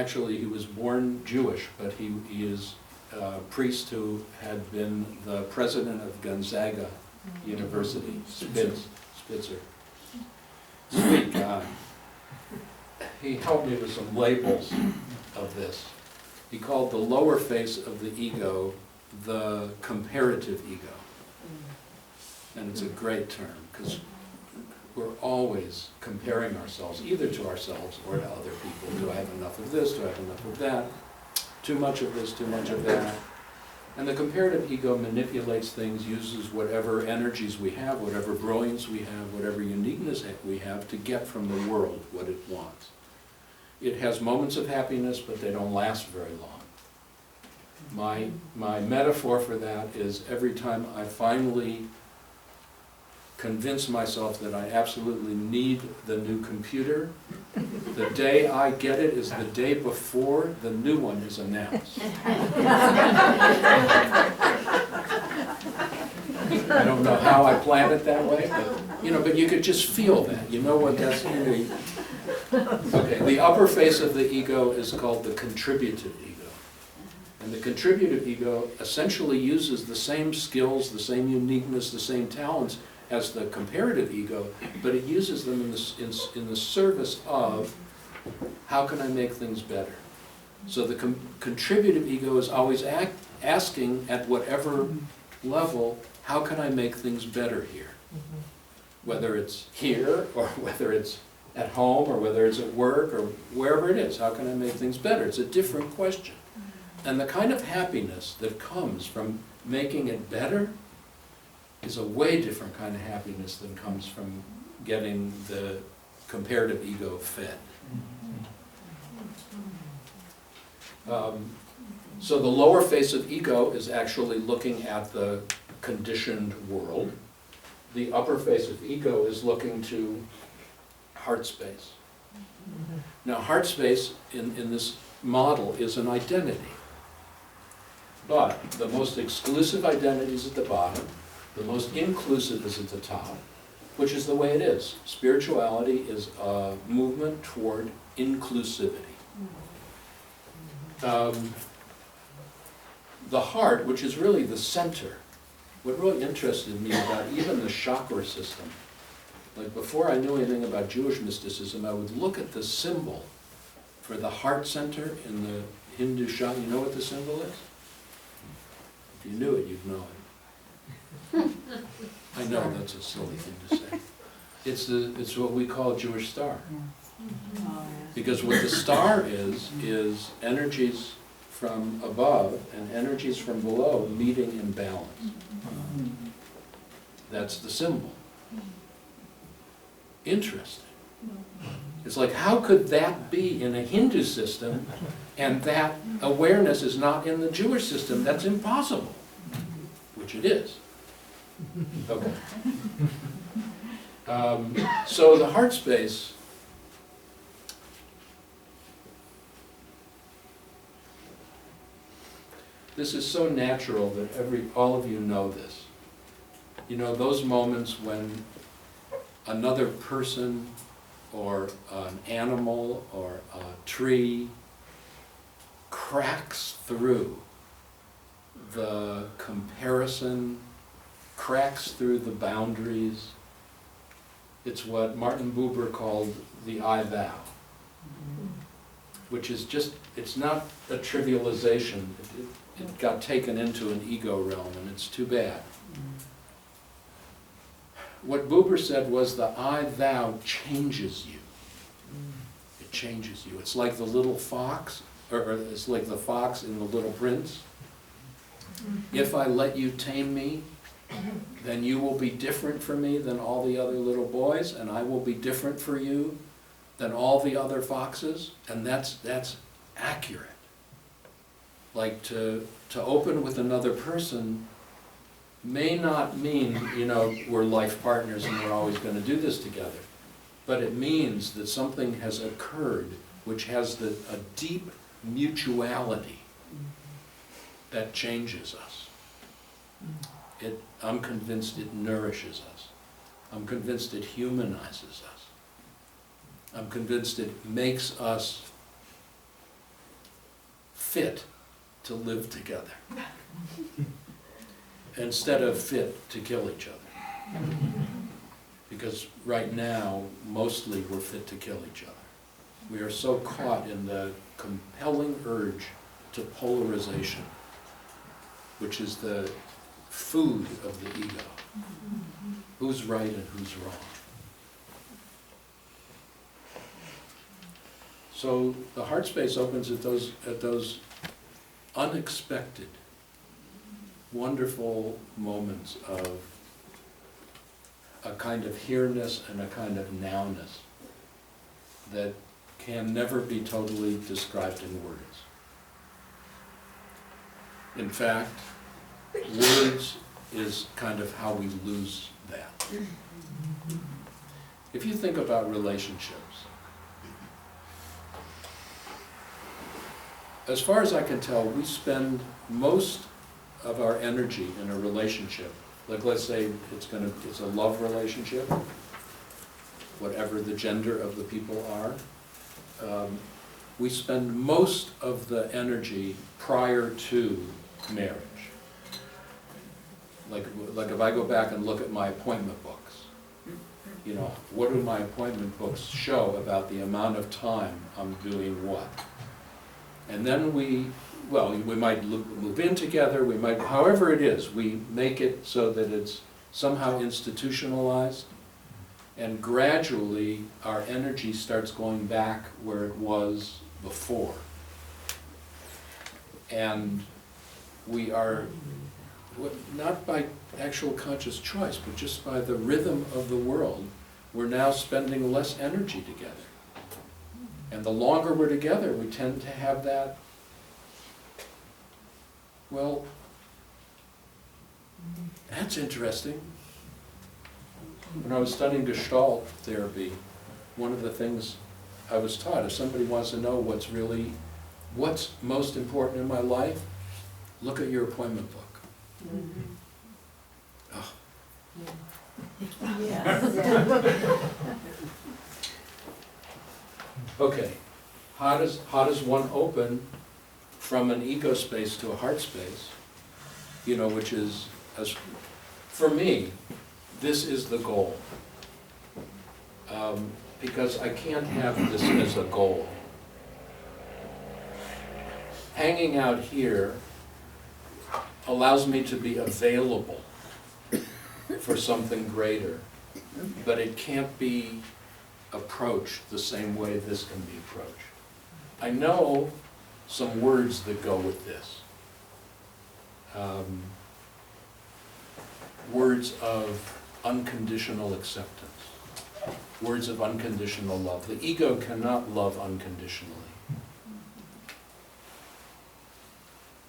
actually, he was born Jewish, but he is a priest who had been the president of Gonzaga University, Spitzer. Sweet guy. He helped me with some labels of this. He called the lower face of the ego the comparative ego. And it's a great term, because we're always comparing ourselves, either to ourselves or to other people. Do I have enough of this? Do I have enough of that? Too much of this, too much of that. And the comparative ego manipulates things, uses whatever energies we have, whatever brilliance we have, whatever uniqueness we have to get from the world what it wants. It has moments of happiness, but they don't last very long. My metaphor for that is every time I finally convince myself that I absolutely need the new computer, the day I get it is the day before the new one is announced. I don't know how I planned it that way, but you could just feel that. You know what that's really. Okay, the upper face of the ego is called the contributive ego. And the contributive ego essentially uses the same skills, the same uniqueness, the same talents as the comparative ego, but it uses them in the service of how can I make things better. So the contributive ego is always asking at whatever level, how can I make things better here? Whether it's here, or whether it's at home, or whether it's at work, or wherever it is, how can I make things better? It's a different question. And the kind of happiness that comes from making it better is a way different kind of happiness than comes from getting the comparative ego fed. So the lower face of ego is actually looking at the conditioned world. The upper face of ego is looking to heart space. Now heart space in this model is an identity. But the most exclusive identity is at the bottom. The most inclusive is at the top, which is the way it is. Spirituality is a movement toward inclusivity. The heart, which is really the center, what really interested me about even the chakra system, like before I knew anything about Jewish mysticism, I would look at the symbol for the heart center in the Hindu chakra. You know what the symbol is? If you knew it, you'd know it. I know that's a silly thing to say. It's what we call a Jewish star. Because what the star is energies from above and energies from below meeting in balance. That's the symbol. Interesting. It's like, how could that be in a Hindu system and that awareness is not in the Jewish system? That's impossible. Which it is. Okay. So the heart space this is so natural that all of you know this. You know, those moments when another person or an animal or a tree cracks through the comparison, cracks through the boundaries. It's what Martin Buber called the I-thou, which is just, it's not a trivialization. It got taken into an ego realm, and it's too bad. What Buber said was the I-thou changes you. It changes you. It's like the little fox, or it's like the fox in The Little Prince. If I let you tame me, then you will be different for me than all the other little boys, and I will be different for you than all the other foxes, and that's accurate. Like to open with another person may not mean, you know, we're life partners and we're always going to do this together, but it means that something has occurred which has a deep mutuality that changes us. I'm convinced it nourishes us. I'm convinced it humanizes us. I'm convinced it makes us fit to live together instead of fit to kill each other. Because right now, mostly we're fit to kill each other. We are so caught in the compelling urge to polarization, which is the food of the ego. Who's right and who's wrong. So the heart space opens at those unexpected, wonderful moments of a kind of here-ness and a kind of now-ness that can never be totally described in words. In fact, words is kind of how we lose that. If you think about relationships, as far as I can tell, we spend most of our energy in a relationship. Like, let's say it's a love relationship, whatever the gender of the people are. We spend most of the energy prior to marriage. Like if I go back and look at my appointment books, you know, what do my appointment books show about the amount of time I'm doing what? And then we might move in together, we might, however it is, we make it so that it's somehow institutionalized, and gradually our energy starts going back where it was before. And we are, not by actual conscious choice, but just by the rhythm of the world, we're now spending less energy together. And the longer we're together, we tend to have that, well, that's interesting. When I was studying Gestalt therapy, one of the things I was taught, if somebody wants to know what's most important in my life, look at your appointment book. Mm-hmm. Oh. Yeah. Okay, how does one open from an ego space to a heart space? You know, which is, for me, this is the goal. Because I can't have this as a goal. Hanging out here allows me to be available for something greater, but it can't be approached the same way this can be approached. I know some words that go with this. Words of unconditional acceptance. Words of unconditional love. The ego cannot love unconditionally.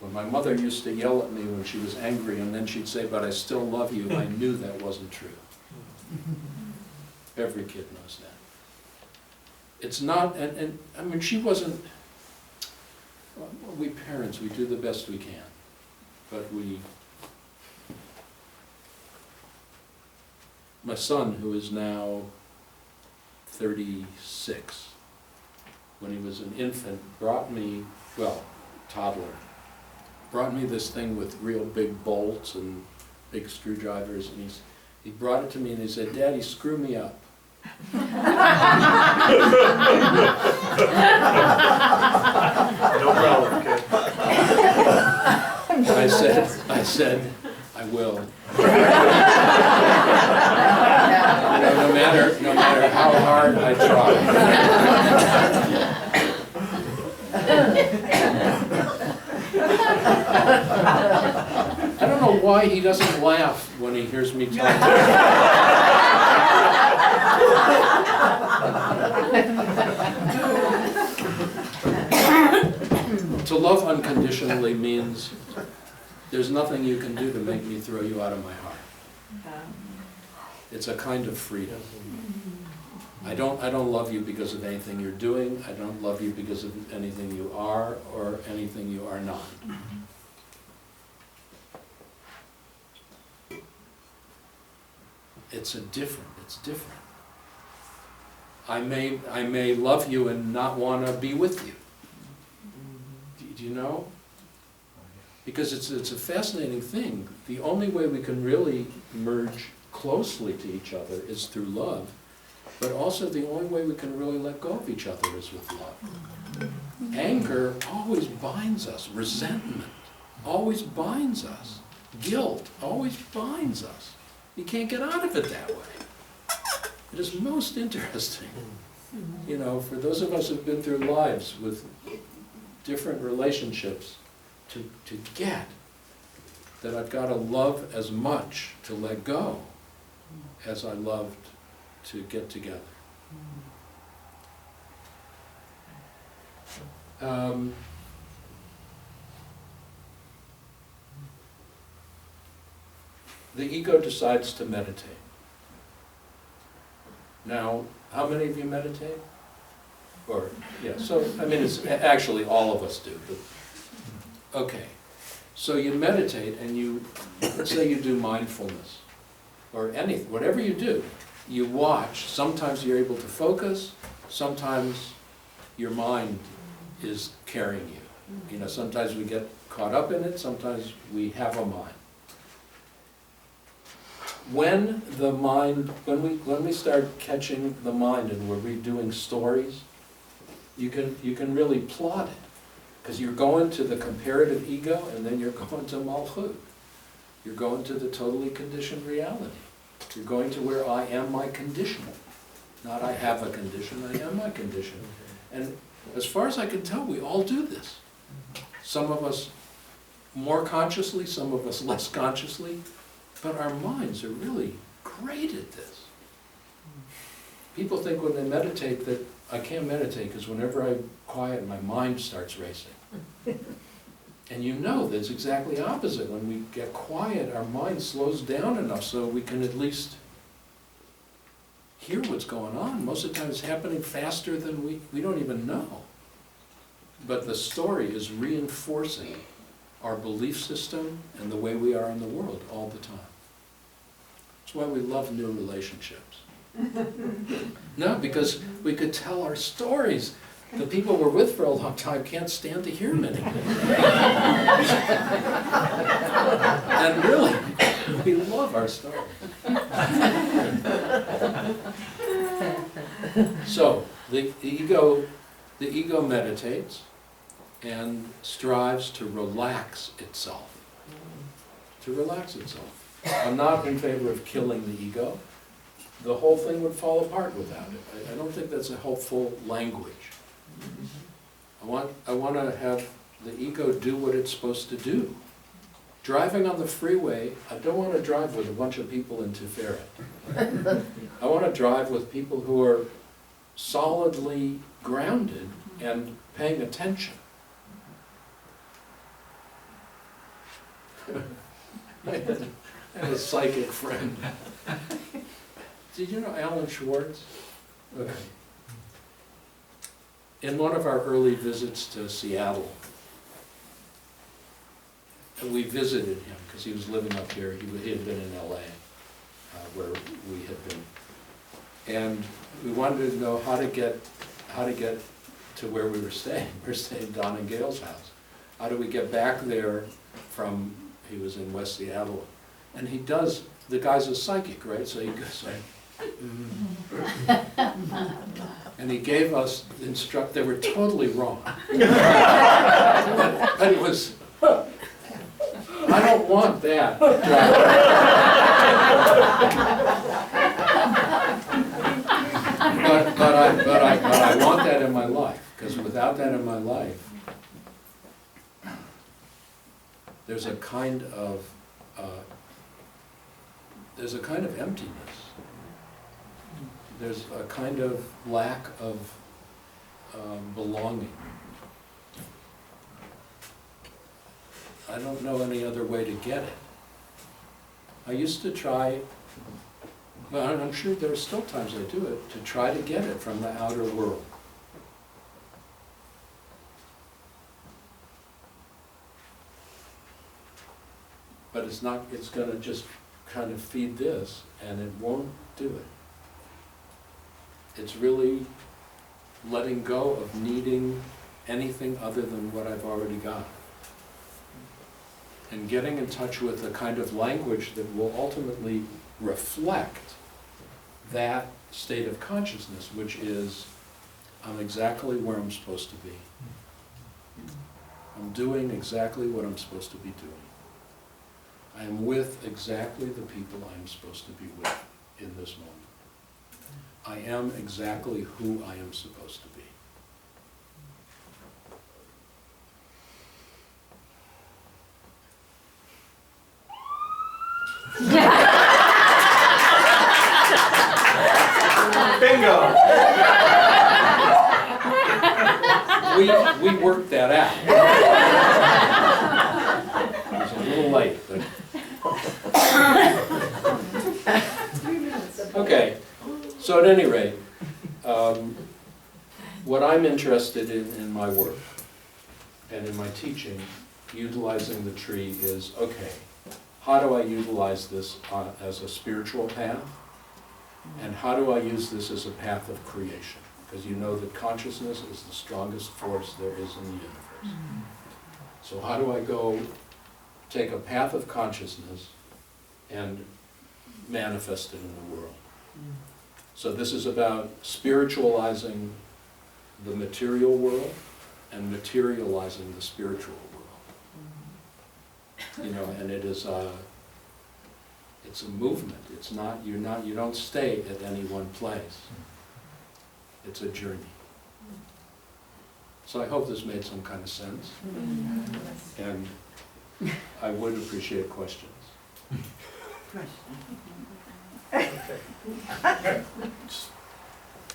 When my mother used to yell at me when she was angry, and then she'd say, "But I still love you," I knew that wasn't true. Every kid knows that. It's not, and I mean, she wasn't, well, we parents, we do the best we can, but my son, who is now 36, when he was an infant, brought me, toddler, brought me this thing with real big bolts and big screwdrivers, and he brought it to me and he said, "Daddy, screw me up." No problem, kid. I said, "I will." No matter how hard I try. I don't know why he doesn't laugh when he hears me talk. To love unconditionally means there's nothing you can do to make me throw you out of my heart. It's a kind of freedom. I don't love you because of anything you're doing. I don't love you because of anything you are or anything you are not. It's different. I may love you and not want to be with you. Do you know? Because it's a fascinating thing. The only way we can really merge closely to each other is through love, but also the only way we can really let go of each other is with love. Anger always binds us. Resentment always binds us. Guilt always binds us. You can't get out of it that way. It is most interesting. You know, for those of us who've been through lives with different relationships, to get that I've got to love as much to let go as I loved to get together. The ego decides to meditate. Now, how many of you meditate? Or, yeah, so, I mean, it's actually all of us do, but, okay. So you meditate and you, let's say you do mindfulness, or anything, whatever you do, you watch. Sometimes you're able to focus, sometimes your mind is carrying you. You know, sometimes we get caught up in it, sometimes we have a mind. When the mind, when we start catching the mind and we're redoing stories, you can really plot it. Because you're going to the comparative ego and then you're going to malchut. You're going to the totally conditioned reality. You're going to where I am my condition. Not I have a condition, I am my condition. And as far as I can tell, we all do this. Some of us more consciously, some of us less consciously, but our minds are really great at this. People think when they meditate that I can't meditate because whenever I'm quiet, my mind starts racing. And you know that's exactly opposite. When we get quiet, our mind slows down enough so we can at least hear what's going on. Most of the time it's happening faster than we don't even know. But the story is reinforcing our belief system and the way we are in the world all the time. That's why we love new relationships. No, because we could tell our stories. The people we're with for a long time can't stand to hear them anymore. And really, we love our stories. So, the ego meditates and strives to relax itself. To relax itself. I'm not in favor of killing the ego. The whole thing would fall apart without it. I don't think that's a helpful language. I want to have the ego do what it's supposed to do. Driving on the freeway, I don't want to drive with a bunch of people in Tiferet. I want to drive with people who are solidly grounded and paying attention. I had a psychic friend. Did you know Alan Schwartz? Okay. In one of our early visits to Seattle, we visited him because he was living up here. He had been in LA, where we had been, and we wanted to know how to get to where we were staying. We were staying at Don and Gail's house. How do we get back there from? He was in West Seattle, and he does. The guy's a psychic, right? So he goes like. And he gave us they were totally wrong. But it was, I don't want that. but I want that in my life, because without that in my life, there's a kind of emptiness. There's a kind of lack of belonging. I don't know any other way to get it. I used to try, but I'm sure there are still times I do it, to try to get it from the outer world. But it's going to just kind of feed this, and it won't do it. It's really letting go of needing anything other than what I've already got. And getting in touch with a kind of language that will ultimately reflect that state of consciousness, which is, I'm exactly where I'm supposed to be. I'm doing exactly what I'm supposed to be doing. I am with exactly the people I'm supposed to be with in this moment. I am exactly who I am supposed to be. Bingo! We worked that out. It was a little late, but. Okay, so at any rate, what I'm interested in my work and in my teaching, utilizing the tree, is, okay, how do I utilize this as a spiritual path? And how do I use this as a path of creation? Because you know that consciousness is the strongest force there is in the universe. So how do I go take a path of consciousness and manifest it in the world? So this is about spiritualizing the material world and materializing the spiritual world. You know, and it is it's a movement. It's not, you don't stay at any one place. It's a journey. So I hope this made some kind of sense. And I would appreciate questions. Okay.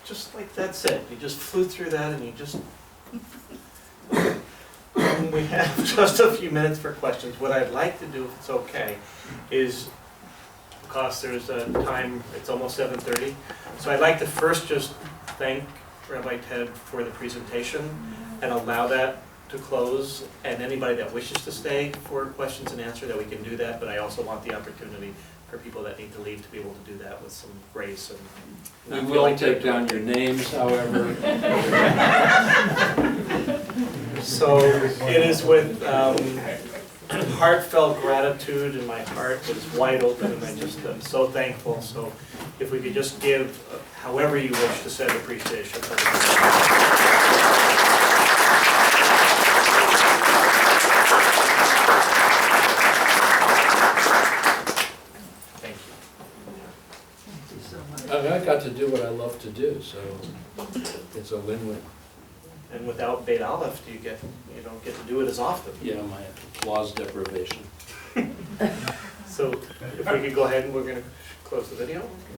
Just like that's it. You just flew through that and you just... We have just a few minutes for questions. What I'd like to do, if it's okay, is, because there's a time, it's almost 7:30, so I'd like to first just thank Rabbi Ted for the presentation and allow that to close, and anybody that wishes to stay for questions and answer, that we can do that, but I also want the opportunity for people that need to leave to be able to do that with some grace. And We will take down your names, however. So it is with heartfelt gratitude, and my heart is wide open, and I just am so thankful. So if we could just give, however you wish, to send appreciation. Thank you. I got to do what I love to do, so it's a win-win. And without Beit Aleph, you don't get to do it as often. Yeah, my applause deprivation. So if we could go ahead, and we're going to close the video.